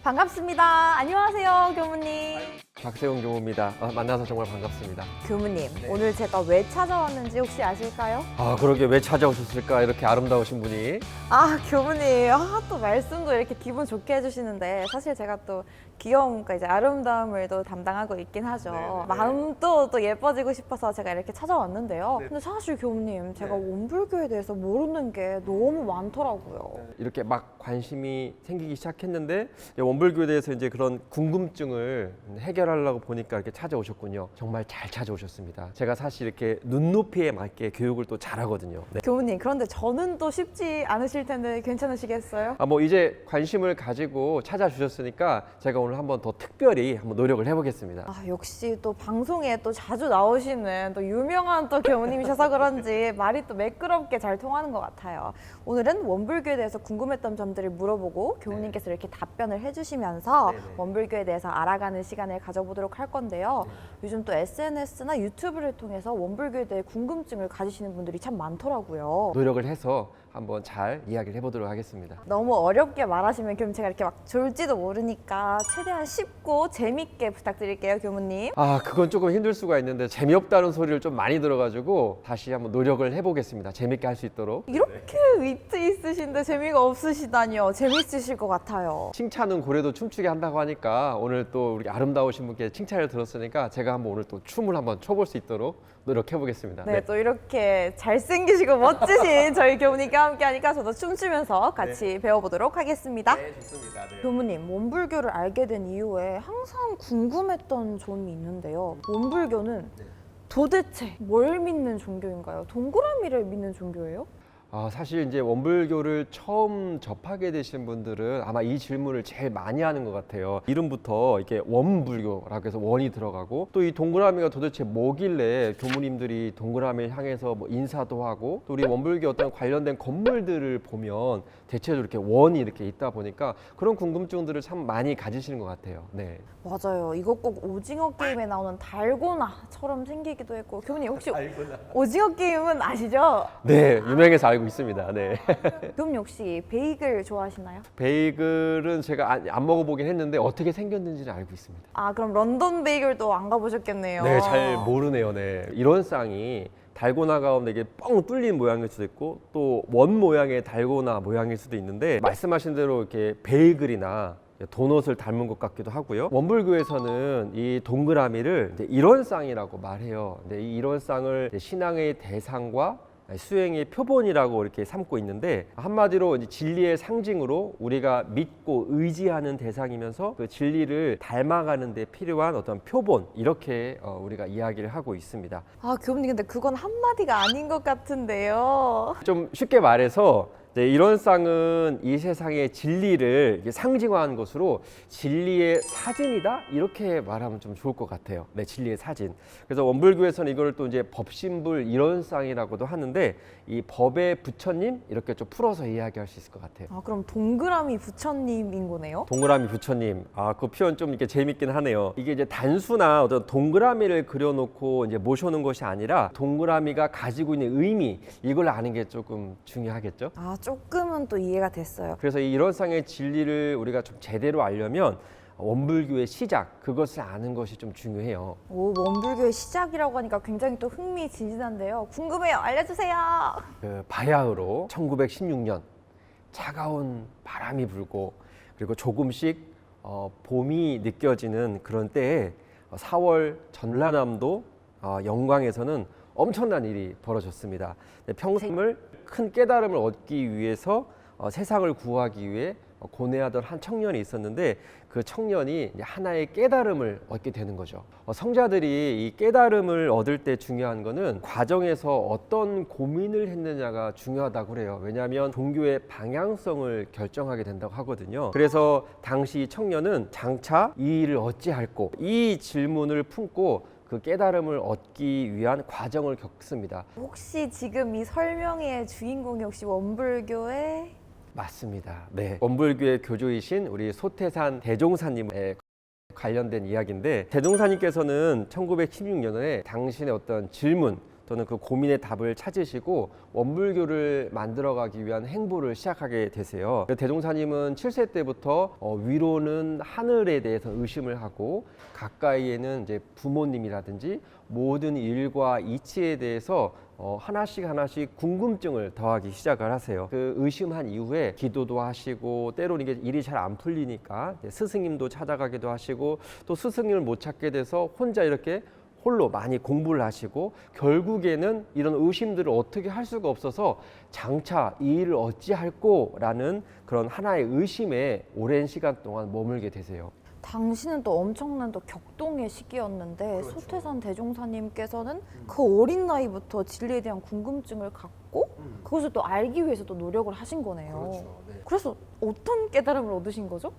반갑습니다. 안녕하세요, 교무님. 박세웅 교무입니다. 만나서 정말 반갑습니다. 교무님, 오늘 제가 왜 찾아왔는지 혹시 아실까요? 그러게 왜 찾아오셨을까? 이렇게 아름다우신 분이. 교무님, 또 말씀도 이렇게 기분 좋게 해주시는데 사실 제가 또 귀여움과 이제 아름다움을 또 담당하고 있긴 하죠. 네네. 마음도 또 예뻐지고 싶어서 제가 이렇게 찾아왔는데요. 네. 근데 사실 교무님, 제가 네. 원불교에 대해서 모르는 게 너무 많더라고요. 이렇게 막 관심이 생기기 시작했는데 원불교에 대해서 이제 그런 궁금증을 해결하려고 보니까 이렇게 찾아오셨군요. 정말 잘 찾아오셨습니다. 제가 사실 이렇게 눈높이에 맞게 교육을 또 잘하거든요. 네. 교무님, 그런데 저는 또 쉽지 않으실 텐데 괜찮으시겠어요? 뭐 이제 관심을 가지고 찾아주셨으니까 제가 오늘 한번 더 특별히 한번 노력을 해보겠습니다. 역시 또 방송에 또 자주 나오시는 또 유명한 또 교무님이셔서 그런지 말이 또 매끄럽게 잘 통하는 것 같아요. 오늘은 원불교에 대해서 궁금했던 점들을 물어보고 교무님께서 이렇게 답변을 해주시면서 네네. 원불교에 대해서 알아가는 시간을 가져보도록 할 건데요. 요즘 또 SNS나 유튜브를 통해서 원불교에 대해 궁금증을 가지시는 분들이 참 많더라고요. 노력을 해서 한번 잘 이야기를 해보도록 하겠습니다. 너무 어렵게 말하시면 그럼 제가 이렇게 막 졸지도 모르니까 최대한 쉽고 재밌게 부탁드릴게요, 교무님. 그건 조금 힘들 수가 있는데 재미없다는 소리를 좀 많이 들어가지고 다시 한번 노력을 해보겠습니다. 재밌게 할 수 있도록. 이렇게 위트 있으신데 재미가 없으시다니요. 재밌으실 것 같아요. 칭찬은 고래도 춤추게 한다고 하니까 오늘 또 우리 아름다우신 분께 칭찬을 들었으니까 제가 한번 오늘 또 춤을 한번 춰볼 수 있도록 노력해 보겠습니다. 네, 또 이렇게 잘생기시고 멋지신 저희 교무님과 함께 하니까 저도 춤추면서 같이 배워보도록 하겠습니다. 네, 좋습니다. 네. 교무님, 원불교를 알게 된 이후에 항상 궁금했던 점이 있는데요. 원불교는 도대체 뭘 믿는 종교인가요? 동그라미를 믿는 종교예요? 사실 이제 원불교를 처음 접하게 되신 분들은 아마 이 질문을 제일 많이 하는 것 같아요. 이름부터 이렇게 원불교라고 해서 원이 들어가고 또 이 동그라미가 도대체 뭐길래 교무님들이 동그라미를 향해서 뭐 인사도 하고 또 우리 원불교 어떤 관련된 건물들을 보면 대체로 이렇게 원이 이렇게 있다 보니까 그런 궁금증들을 참 많이 가지시는 것 같아요. 네. 맞아요. 이거 꼭 오징어 게임에 나오는 달고나처럼 생기기도 했고 교무님 혹시 오징어 게임은 아시죠? 네, 유명해서 알고 있습니다. 네. 교무님 혹시 베이글 좋아하시나요? 베이글은 제가 안 먹어보긴 했는데 어떻게 생겼는지는 알고 있습니다. 그럼 런던 베이글도 안 가보셨겠네요. 네, 잘 모르네요. 네. 이런 쌍이 달고나 가운데 이게 뻥 뚫린 모양일 수도 있고 또 원 모양의 달고나 모양일 수도 있는데 말씀하신 대로 이렇게 베이글이나 도넛을 닮은 것 같기도 하고요. 원불교에서는 이 동그라미를 이제 일원쌍이라고 말해요. 근데 이 일원쌍을 신앙의 대상과 수행의 표본이라고 이렇게 삼고 있는데 한마디로 이제 진리의 상징으로 우리가 믿고 의지하는 대상이면서 그 진리를 닮아가는 데 필요한 어떤 표본 이렇게 우리가 이야기를 하고 있습니다. 교무님 근데 그건 한마디가 아닌 것 같은데요. 좀 쉽게 말해서 이런 쌍은 이 세상의 진리를 상징화한 것으로 진리의 사진이다 이렇게 말하면 좀 좋을 것 같아요. 네, 진리의 사진. 그래서 원불교에서는 이걸 또 이제 법신불 이런 쌍이라고도 하는데 이 법의 부처님 이렇게 좀 풀어서 이야기할 수 있을 것 같아요. 그럼 동그라미 부처님인 거네요? 동그라미 부처님. 그 표현 좀 이렇게 재밌긴 하네요. 이게 이제 단순한 어떤 동그라미를 그려놓고 이제 모셔놓은 것이 아니라 동그라미가 가지고 있는 의미 이걸 아는 게 조금 중요하겠죠. 조금은 또 이해가 됐어요. 그래서 이 일원상의 진리를 우리가 좀 제대로 알려면 원불교의 시작 그것을 아는 것이 좀 중요해요. 원불교의 시작이라고 하니까 굉장히 또 흥미진진한데요. 궁금해요. 알려주세요. 바야흐로 1916년 차가운 바람이 불고 그리고 조금씩 봄이 느껴지는 그런 때에 4월 전라남도 영광에서는 엄청난 일이 벌어졌습니다. 평생을 큰 깨달음을 얻기 위해서 세상을 구하기 위해 고뇌하던 한 청년이 있었는데 그 청년이 하나의 깨달음을 얻게 되는 거죠. 성자들이 이 깨달음을 얻을 때 중요한 거는 과정에서 어떤 고민을 했느냐가 중요하다고 그래요. 왜냐하면 종교의 방향성을 결정하게 된다고 하거든요. 그래서 당시 청년은 장차 이 일을 어찌할꼬 이 질문을 품고 그 깨달음을 얻기 위한 과정을 겪습니다. 혹시 지금 이 설명의 주인공이 혹시 원불교의 맞습니다. 네. 원불교의 교주이신 우리 소태산 대종사님에 관련된 이야기인데 대종사님께서는 1916년에 당신의 어떤 질문 또는 그 고민의 답을 찾으시고 원불교를 만들어가기 위한 행보를 시작하게 되세요. 대종사님은 7세 때부터 위로는 하늘에 대해서 의심을 하고 가까이에는 이제 부모님이라든지 모든 일과 이치에 대해서 하나씩 궁금증을 더하기 시작을 하세요. 그 의심한 이후에 기도도 하시고 때로는 이게 일이 잘 안 풀리니까 스승님도 찾아가기도 하시고 또 스승님을 못 찾게 돼서 혼자 이렇게 홀로 많이 공부를 하시고 결국에는 이런 의심들을 어떻게 할 수가 없어서 장차 이 일을 어찌할꼬라는 그런 하나의 의심에 오랜 시간 동안 머물게 되세요. 당시는 또 엄청난 또 격동의 시기였는데 그렇죠. 소태산 대종사님께서는 그 어린 나이부터 진리에 대한 궁금증을 갖고 그것을 또 알기 위해서 또 노력을 하신 거네요. 네. 그래서 어떤 깨달음을 얻으신 거죠?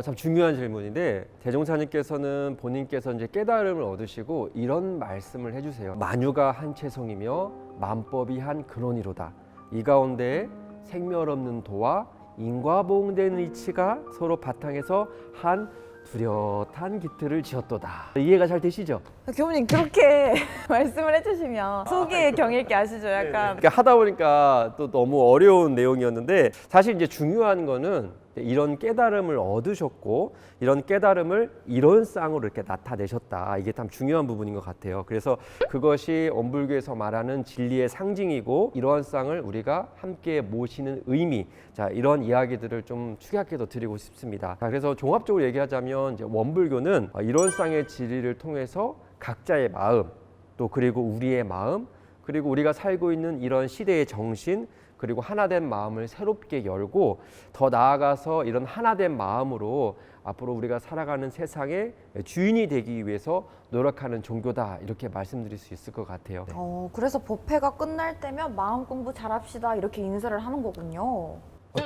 참 중요한 질문인데 대종사님께서는 본인께서 이제 깨달음을 얻으시고 이런 말씀을 해주세요. 만유가 한 채성이며 만법이 한 근원이로다. 이 가운데 생멸 없는 도와 인과보응된 이치가 서로 바탕에서 한 뚜렷한 기틀을 지었도다. 이해가 잘 되시죠? 교무님 그렇게 말씀을 해주시면 속이 경일게 아시죠? 약간 그러니까 하다 보니까 또 너무 어려운 내용이었는데 사실 이제 중요한 거는 이런 깨달음을 얻으셨고 이런 깨달음을 이론상으로 이렇게 나타내셨다. 이게 참 중요한 부분인 것 같아요. 그래서 그것이 원불교에서 말하는 진리의 상징이고 이러한 쌍을 우리가 함께 모시는 의미, 자 이런 이야기들을 좀 축약해서 드리고 싶습니다. 자, 그래서 종합적으로 얘기하자면 이제 원불교는 이런 쌍의 진리를 통해서 각자의 마음, 또 그리고 우리의 마음, 그리고 우리가 살고 있는 이런 시대의 정신, 그리고 하나된 마음을 새롭게 열고 더 나아가서 이런 하나된 마음으로 앞으로 우리가 살아가는 세상의 주인이 되기 위해서 노력하는 종교다 이렇게 말씀드릴 수 있을 것 같아요. 그래서 법회가 끝날 때면 마음 공부 잘합시다 이렇게 인사를 하는 거군요.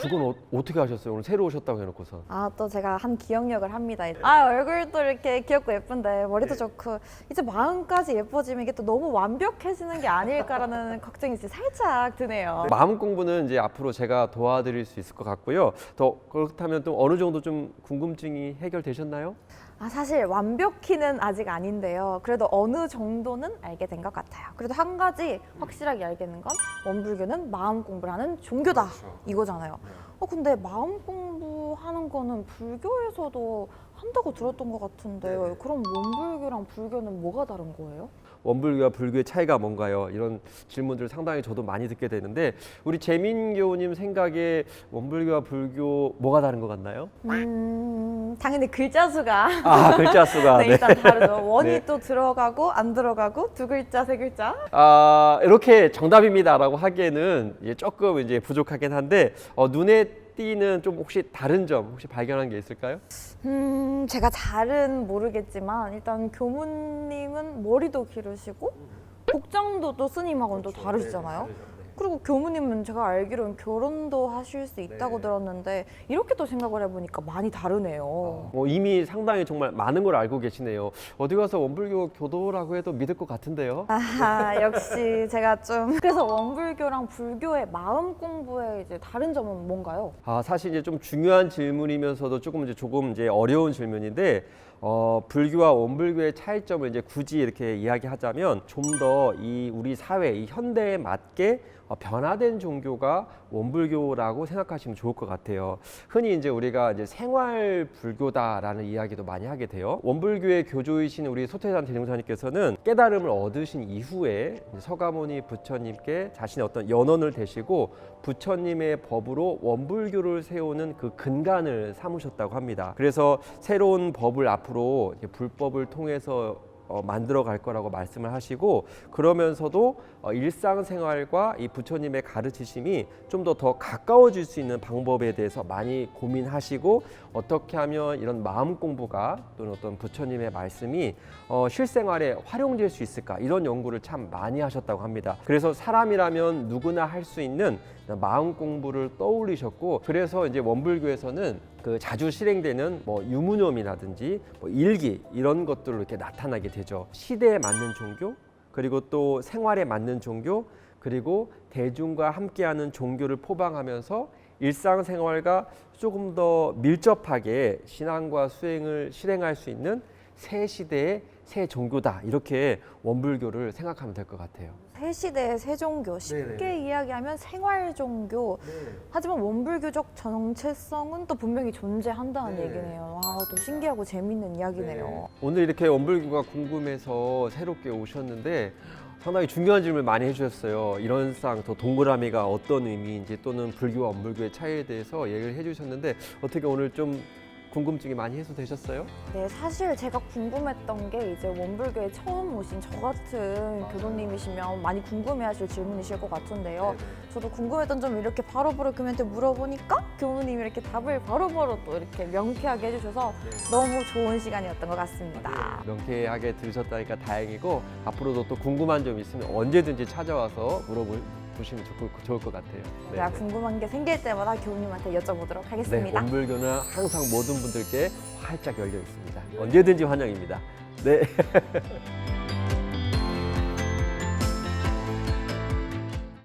그건 어떻게 하셨어요? 오늘 새로 오셨다고 해놓고서. 또 제가 한 기억력을 합니다. 얼굴도 이렇게 귀엽고 예쁜데 머리도 좋고 이제 마음까지 예뻐지면 이게 또 너무 완벽해지는 게 아닐까라는 걱정이 이제 살짝 드네요. 마음 공부는 이제 앞으로 제가 도와드릴 수 있을 것 같고요. 더 그렇다면 또 어느 정도 좀 궁금증이 해결되셨나요? 사실 완벽히는 아직 아닌데요. 그래도 어느 정도는 알게 된 것 같아요. 그래도 한 가지 확실하게 알게 된 건 원불교는 마음 공부를 하는 종교다 이거잖아요. 근데 마음 공부하는 거는 불교에서도 한다고 들었던 것 같은데 그럼 원불교랑 불교는 뭐가 다른 거예요? 원불교와 불교의 차이가 뭔가요? 이런 질문들을 상당히 저도 많이 듣게 되는데 우리 재민 교우님 생각에 원불교와 불교 뭐가 다른 것 같나요? 당연히 글자 수가 글자 수가 네, 일단 다르죠. 원이 네. 또 들어가고 안 들어가고 두 글자 세 글자. 이렇게 정답입니다라고 하기에는 조금 이제 부족하긴 한데 눈에 띄는 좀 혹시 다른 점 혹시 발견한 게 있을까요? 제가 잘은 모르겠지만 일단 교무님은 머리도 기르시고 복장도 또 스님하고는 또 다르시잖아요. 그리고 교무님은 제가 알기로는 결혼도 하실 수 있다고 들었는데 이렇게 또 생각을 해보니까 많이 다르네요. 이미 상당히 정말 많은 걸 알고 계시네요. 어디 가서 원불교 교도라고 해도 믿을 것 같은데요. 역시 제가 좀 그래서 원불교랑 불교의 마음 공부의 이제 다른 점은 뭔가요? 사실 이제 좀 중요한 질문이면서도 조금 이제 어려운 질문인데 불교와 원불교의 차이점을 이제 굳이 이렇게 이야기하자면 좀 더 이 우리 사회 이 현대에 맞게 변화된 종교가 원불교라고 생각하시면 좋을 것 같아요. 흔히 이제 우리가 이제 생활 불교다라는 이야기도 많이 하게 돼요. 원불교의 교조이신 우리 소태산 대종사님께서는 깨달음을 얻으신 이후에 서가모니 부처님께 자신의 어떤 연원을 대시고 부처님의 법으로 원불교를 세우는 그 근간을 삼으셨다고 합니다. 그래서 새로운 법을 앞으로 이제 불법을 통해서 만들어 갈 거라고 말씀을 하시고 그러면서도 일상생활과 이 부처님의 가르치심이 좀 더 가까워질 수 있는 방법에 대해서 많이 고민하시고 어떻게 하면 이런 마음 공부가 또는 어떤 부처님의 말씀이 실생활에 활용될 수 있을까 이런 연구를 참 많이 하셨다고 합니다. 그래서 사람이라면 누구나 할 수 있는 마음 공부를 떠올리셨고 그래서 이제 원불교에서는 그 자주 실행되는 유문념이라든지 일기 이런 것들로 이렇게 나타나게 되죠. 시대에 맞는 종교 그리고 또 생활에 맞는 종교 그리고 대중과 함께하는 종교를 포방하면서 일상생활과 조금 더 밀접하게 신앙과 수행을 실행할 수 있는 새 시대의 새 종교다 이렇게 원불교를 생각하면 될 것 같아요. 새 시대의 새 종교, 쉽게 네네. 이야기하면 생활 종교. 하지만 원불교적 정체성은 또 분명히 존재한다는 네. 얘기네요. 와, 또 신기하고 재밌는 이야기네요. 네. 오늘 이렇게 원불교가 궁금해서 새롭게 오셨는데 상당히 중요한 질문을 많이 해주셨어요. 이런 쌍, 더 동그라미가 어떤 의미인지 또는 불교와 원불교의 차이에 대해서 얘기를 해주셨는데 어떻게 오늘 좀 궁금증이 많이 해소되셨어요? 네, 사실 제가 궁금했던 게 이제 원불교에 처음 오신 저 같은 교도님이시면 많이 궁금해하실 질문이실 것 같은데요. 저도 궁금했던 점 이렇게 바로바로 교수님한테 물어보니까 교수님이 이렇게 답을 바로바로 또 이렇게 명쾌하게 해주셔서 너무 좋은 시간이었던 것 같습니다. 명쾌하게 들으셨다니까 다행이고 앞으로도 또 궁금한 점 있으면 언제든지 찾아와서 물어보시면 좋을 것 같아요. 제가 궁금한 게 생길 때마다 교수님한테 여쭤보도록 네, 하겠습니다. 원불교는 항상 모든 분들께 활짝 열려 있습니다. 언제든지 환영입니다. 네.